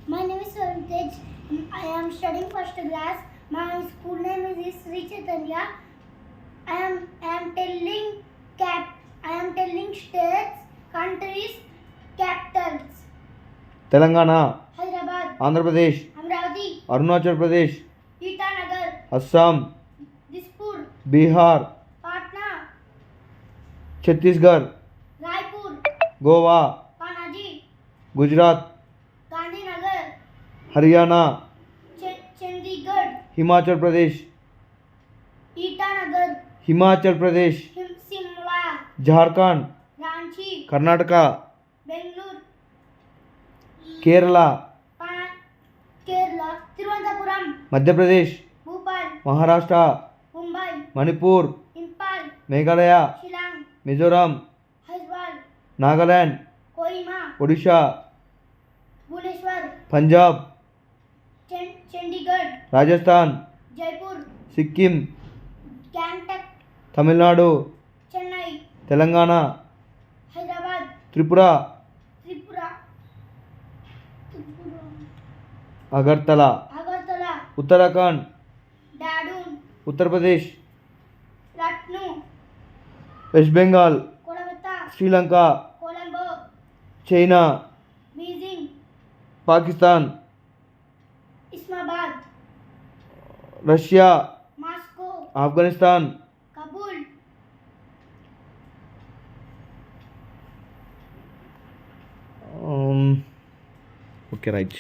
My name is Tej. I am studying first class. My school name is Sri Chaitanya. I am telling states, countries, capitals. Telangana, Hyderabad, Andhra Pradesh, Amravati, Arunachal Pradesh, Itanagar, Assam, Dispur, Bihar, Patna, Chhattisgarh, Raipur, Goa, Panaji, Gujarat, Gandhinagar, Haryana, Chandigarh, Himachal Pradesh, Itanagar, Himachal Pradesh, Simla, Jharkhand, Ranchi, Karnataka, Bangalore, Kerala, Kerala, Thiruvananthapuram, Madhya Pradesh, Bhopal, Maharashtra, Mumbai, Manipur, Impal, Meghalaya, Shillong, Mizoram, Hyderabad, Nagaland, Kohima, Odisha, Bhubaneswar, Punjab, Chandigarh, Rajasthan, Jaipur, Sikkim, Gangtok, Tamil Nadu, Chennai, Telangana, Hyderabad, Tripura, Tripura, Agartala, Agartala, Uttarakhand, Dadun, Uttar Pradesh, Lucknow, west Bengal, Kolkata, Sri Lanka, Colombo, China, Beijing, Pakistan, Islamabad, Russia, Moscow, Afghanistan, Kabul, okay right.